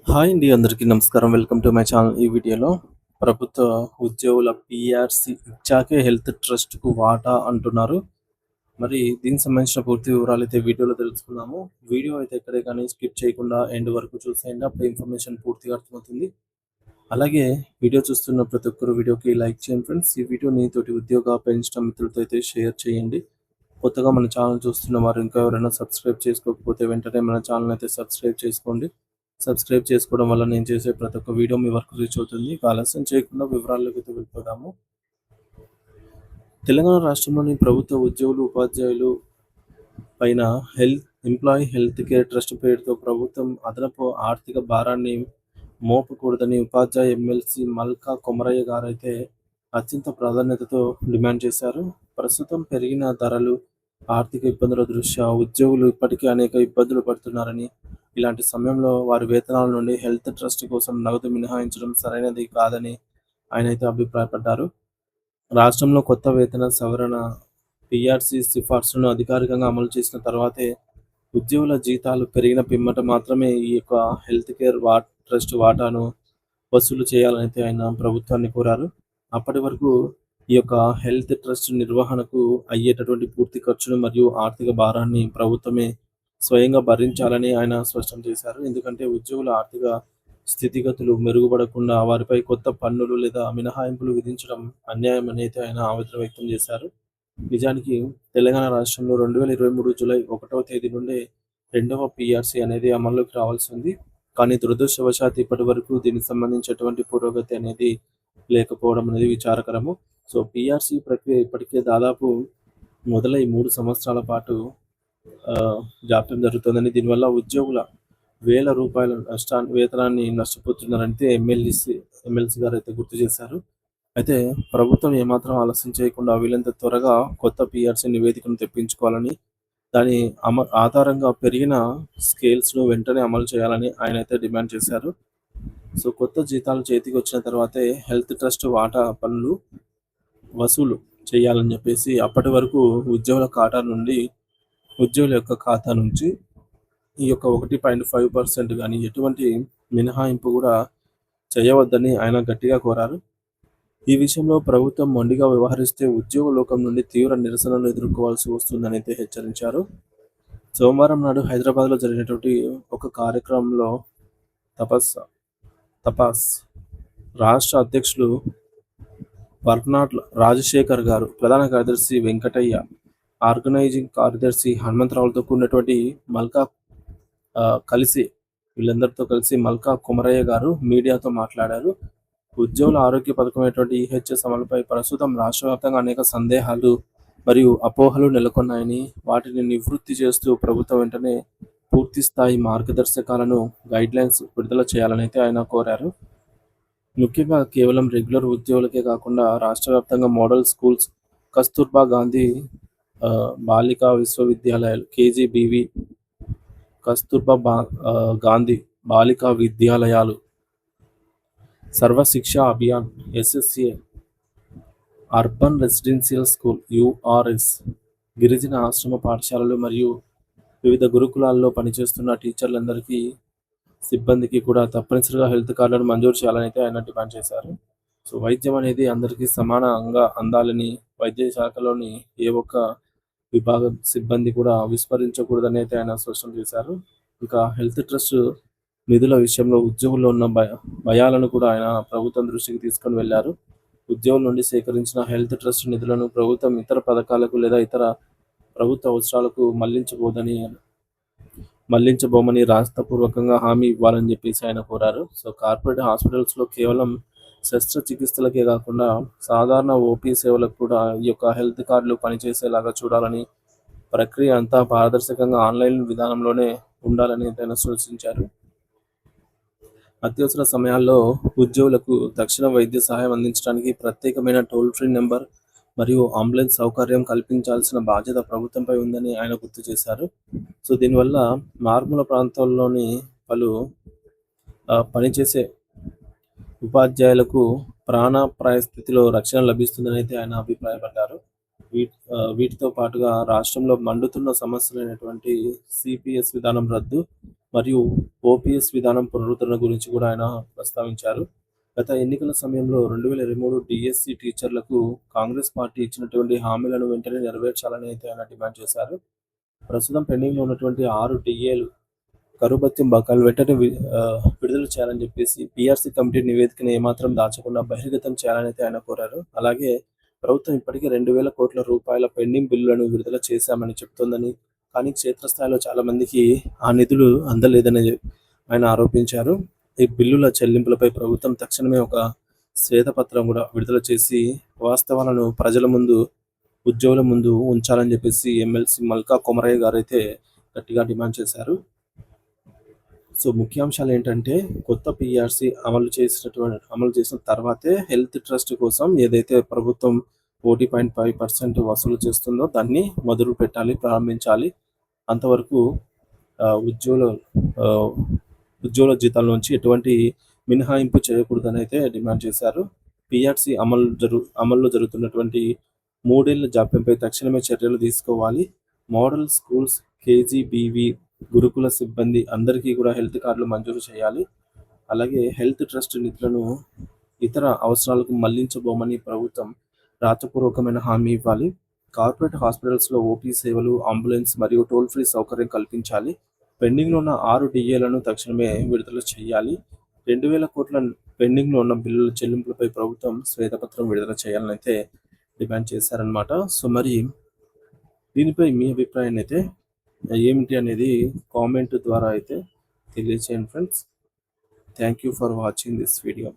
Hi అండి. అందరికీ నమస్కారం. Welcome to my channel. ఈ వీడియోలో ప్రభుత్వ ఉద్యోగుల పీఆర్సీ ఇచ్చాకే హెల్త్ ట్రస్ట్‌కు వాటా అంటున్నారు. మరి దీనికి సంబంధించిన పూర్తి వివరాలైతే వీడియోలో తెలుసుకుందాము. వీడియో అయితే ఎక్కడే కానీ స్కిప్ చేయకుండా ఎండ్ వరకు చూసేయండి. అప్పుడే ఇన్ఫర్మేషన్ పూర్తిగా అర్థమవుతుంది. అలాగే వీడియో చూస్తున్న ప్రతి ఒక్కరు వీడియోకి లైక్ చేయండి ఫ్రెండ్స్. ఈ వీడియోని తోటి ఉద్యోగ పెన్షన్ మిత్రులతో అయితే షేర్ చేయండి. కొత్తగా మన ఛానల్ చూస్తున్న వారు ఇంకా ఎవరైనా సబ్స్క్రైబ్ చేసుకోకపోతే వెంటనే మన ఛానల్ అయితే సబ్స్క్రైబ్ చేసుకోండి. సబ్స్క్రైబ్ చేసుకోవడం వల్ల నేను చేసే ప్రతి ఒక్క వీడియో మీ వరకు రీచ్ అవుతుంది. ఇక ఆలస్యం చేయకుండా వివరాల్లోకి అయితే వెళ్ళిపోదాము. తెలంగాణ రాష్ట్రంలోని ప్రభుత్వ ఉద్యోగులు, ఉపాధ్యాయులు పైన ఎంప్లాయీ హెల్త్ కేర్ ట్రస్ట్ పేరుతో ప్రభుత్వం అదనపు ఆర్థిక భారాన్ని మోపకూడదని ఉపాధ్యాయ ఎమ్మెల్సీ మల్కా కొమరయ్య గారైతే అత్యంత ప్రాధాన్యతతో డిమాండ్ చేశారు. ప్రస్తుతం పెరిగిన ధరలు, ఆర్థిక ఇబ్బందుల దృష్ట్యా ఉద్యోగులు ఇప్పటికే అనేక ఇబ్బందులు పడుతున్నారని, ఇలాంటి సమయంలో వారి వేతనాల నుండి హెల్త్ ట్రస్ట్ కోసం నగదు మినహాయించడం సరైనది కాదని ఆయనైతే అభిప్రాయపడ్డారు. రాష్ట్రంలో కొత్త వేతన సవరణ పీఆర్సీ సిఫార్సులను అధికారికంగా అమలు చేసిన తర్వాతే ఉద్యోగుల జీతాలు పెరిగిన పిమ్మట మాత్రమే ఈ యొక్క హెల్త్ కేర్ ట్రస్ట్ వాటాను వసూలు చేయాలనైతే ఆయన ప్రభుత్వాన్ని కోరారు. అప్పటి వరకు ఈ యొక్క హెల్త్ ట్రస్ట్ నిర్వహణకు అయ్యేటటువంటి పూర్తి ఖర్చును మరియు ఆర్థిక భారాన్ని ప్రభుత్వమే స్వయంగా భరించాలని ఆయన స్పష్టం చేశారు. ఎందుకంటే ఉద్యోగుల ఆర్థిక స్థితిగతులు మెరుగుపడకుండా వారిపై కొత్త పన్నులు లేదా మినహాయింపులు విధించడం అన్యాయమని అయితే ఆయన ఆవేదన వ్యక్తం చేశారు. నిజానికి తెలంగాణ రాష్ట్రంలో 2023 జూలై 1వ తేదీ నుండే రెండవ పీఆర్సీ అనేది అమల్లోకి రావాల్సి ఉంది. కానీ దురదృష్టవశాత్తు ఇప్పటి వరకు దీనికి సంబంధించి ఎటువంటి పురోగతి అనేది లేకపోవడం అనేది విచారకరము. సో, పీఆర్సీ ప్రక్రియ ఇప్పటికే దాదాపు మొదలై 3 సంవత్సరాల పాటు జాప్యం జరుగుతుందని, దీనివల్ల ఉద్యోగుల వేల రూపాయల వేతనాన్ని నష్టపోతున్నారంటే ఎమ్మెల్సీ గారైతే గుర్తు చేశారు. అయితే ప్రభుత్వం ఏమాత్రం ఆలస్యం చేయకుండా వీలైనంత త్వరగా కొత్త పీఆర్సీ నివేదికను తెప్పించుకోవాలని, దాని ఆధారంగా పెరిగిన స్కేల్స్‌ను వెంటనే అమలు చేయాలని ఆయనైతే డిమాండ్ చేశారు. సో, కొత్త జీతాలు చేతికొచ్చిన తర్వాతే హెల్త్ ట్రస్ట్ వాటా పనులు వసూలు చేయాలని చెప్పేసి, అప్పటి వరకు ఉద్యోగుల యొక్క ఖాతా నుంచి ఈ యొక్క 1.5% గాని ఎటువంటి మినహాయింపు కూడా చేయవద్దని ఆయన గట్టిగా కోరారు. ఈ విషయంలో ప్రభుత్వం మొండిగా వ్యవహరిస్తే ఉద్యోగ లోకం నుండి తీవ్ర నిరసనలు ఎదుర్కోవాల్సి వస్తుందని అయితే హెచ్చరించారు. సోమవారం నాడు హైదరాబాద్‌లో జరిగినటువంటి ఒక కార్యక్రమంలో తపాస్ రాష్ట్ర అధ్యక్షులు వర్నాట్ల రాజశేఖర్ గారు, ప్రధాన కార్యదర్శి వెంకటయ్య, ఆర్గనైజింగ్ కార్యదర్శి హనుమంతరావులతో కూడినటువంటి మల్కా వీళ్ళందరితో కలిసి మల్కా కొమరయ్య గారు మీడియాతో మాట్లాడారు. ఉద్యోగుల ఆరోగ్య పథకమైనటువంటి ఈహెచ్ఎస్ అమలుపై ప్రస్తుతం రాష్ట్ర వ్యాప్తంగా అనేక సందేహాలు మరియు అపోహలు నెలకొన్నాయని, వాటిని నివృత్తి చేస్తూ ప్రభుత్వం వెంటనే పూర్తి స్థాయి మార్గదర్శకాలను, గైడ్లైన్స్ విడుదల చేయాలని అయితే ఆయన కోరారు. ముఖ్యంగా కేవలం రెగ్యులర్ ఉద్యోగులకే కాకుండా రాష్ట్ర వ్యాప్తంగా మోడల్ స్కూల్స్, కస్తూర్బా గాంధీ బాలికా విశ్వవిద్యాలయాలు, కేజీబీవీ, గాంధీ బాలికా విద్యాలయాలు, Sarva Shiksha Abhiyan, SSA, urban residential school URS, గిరిజన ఆశ్రమ పాఠశాలలు మరియు వివిధ గురుకులాల్లో పనిచేస్తున్న టీచర్లందరికీ సిబ్బందికి కూడా తప్పనిసరిగా హెల్త్ కార్డులను మంజూరు చేయాలని అయితే ఆయన డిమాండ్ చేశారు. సో, వైద్యం అనేది అందరికీ సమానంగా అందాలని, వైద్య శాఖలోని ఏ ఒక్క విభాగం సిబ్బంది కూడా విస్మరించకూడదని అయితే ఆయన స్పష్టం చేశారు. ఇంకా హెల్త్ ట్రస్ట్ నిధుల విషయంలో ఉద్యోగుల్లో ఉన్న భయాలను కూడా ఆయన ప్రభుత్వం దృష్టికి తీసుకొని వెళ్లారు. ఉద్యోగుల నుండి సేకరించిన హెల్త్ ట్రస్ట్ నిధులను ప్రభుత్వం ఇతర పథకాలకు లేదా ఇతర ప్రభుత్వ అవసరాలకు మళ్లించబోమని రాతపూర్వకంగా హామీ ఇవ్వాలని చెప్పేసి ఆయన కోరారు. సో, కార్పొరేట్ హాస్పిటల్స్‌లో కేవలం శస్త్రచికిత్సలకే కాకుండా సాధారణ ఓపీ సేవలకు కూడా ఈ యొక్క హెల్త్ కార్డులు పనిచేసేలాగా చూడాలని, ప్రక్రియ అంతా పారదర్శకంగా ఆన్‌లైన్ విధానంలోనే ఉండాలని ఆయన సూచించారు. అత్యవసర సమయాల్లో ఉద్యోగులకు తక్షణ వైద్య సహాయం అందించడానికి ప్రత్యేకమైన టోల్ ఫ్రీ నెంబర్ మరియు అంబులెన్స్ సౌకర్యం కల్పించాల్సిన బాధ్యత ప్రభుత్వంపై ఉందని ఆయన గుర్తు చేశారు. సో, దీనివల్ల మారుమూల ప్రాంతాల్లోని పలు పనిచేసే ఉపాధ్యాయులకు ప్రాణాపాయ స్థితిలో రక్షణ లభిస్తుందని అయితే ఆయన అభిప్రాయపడ్డారు. వీటితో పాటుగా రాష్ట్రంలో మండుతున్న సమస్యలైనటువంటి సిపిఎస్ విధానం రద్దు మరియు ఓపీఎస్ విధానం పునరుద్ధరణ గురించి కూడా ఆయన ప్రస్తావించారు. గత ఎన్నికల సమయంలో 2023 డిఎస్సి టీచర్లకు కాంగ్రెస్ పార్టీ ఇచ్చినటువంటి హామీలను వెంటనే నెరవేర్చాలని అయితే ఆయన డిమాండ్ చేశారు. ప్రస్తుతం పెండింగ్లో ఉన్నటువంటి 6 డిఏలు కరువు భత్యం బకాయిలు వెంటనే విడుదల చేయాలని చెప్పేసి పీఆర్సీ కమిటీ నివేదికను ఏమాత్రం దాచకుండా బహిర్గతం చేయాలని అయితే ఆయన కోరారు. అలాగే ప్రభుత్వం ఇప్పటికే 2,000 కోట్ల రూపాయల పెండింగ్ బిల్లులను విడుదల చేశామని చెప్తోందని, కానీ క్షేత్రస్థాయిలో చాలా మందికి ఆ నిధులు అందలేదని ఆయన ఆరోపించారు. ఈ బిల్లుల చెల్లింపులపై ప్రభుత్వం తక్షణమే ఒక శ్వేతపత్రం కూడా విడుదల చేసి వాస్తవాలను ప్రజల ముందు, ఉద్యోగుల ముందు ఉంచాలని చెప్పేసి ఎమ్మెల్సీ మల్కా కొమరయ్య గారు అయితే గట్టిగా డిమాండ్ చేశారు. సో ముఖ్యాంశాలు ఏంటంటే, కొత్త పీఆర్సీ అమలు చేసిన తర్వాతే హెల్త్ ట్రస్ట్ కోసం ఏదైతే ప్రభుత్వం 1.5% వసూలు చేస్తుందో దాన్ని మొదలు పెట్టాలి, ప్రారంభించాలి. అంతవరకు ఉద్యోగుల జీతాల నుంచి ఎటువంటి మినహాయింపు చేయకూడదని అయితే డిమాండ్ చేశారు. పీఆర్సీ అమల్లో జరుగుతున్నటువంటి 3 ఏళ్ల జాప్యంపై తక్షణమే చర్యలు తీసుకోవాలి. మోడల్ స్కూల్స్, కేజీబీవీ, గురుకుల సిబ్బంది అందరికీ కూడా హెల్త్ కార్డులు మంజూరు చేయాలి. అలాగే హెల్త్ ట్రస్ట్ నిధులను ఇతర అవసరాలకు మళ్లించబోమని ప్రభుత్వం రాతపూర్వకమైన హామీ ఇవ్వాలి. కార్పొరేట్ హాస్పిటల్స్లో ఓపీ సేవలు, అంబులెన్స్ మరియు టోల్ ఫ్రీ సౌకర్యం కల్పించాలి. పెండింగ్లో ఉన్న 6 డిఏలను తక్షణమే విడుదల చేయాలి. 2,000 కోట్ల పెండింగ్లో ఉన్న బిల్లుల చెల్లింపులపై ప్రభుత్వం శ్వేతపత్రం విడుదల చేయాలని అయితే డిమాండ్ చేశారనమాట. సో మరి దీనిపై మీ అభిప్రాయాన్ని అయితే ఏమిటి అనేది కామెంట్ ద్వారా అయితే తెలియజేయండి friends. Thank you for watching this video.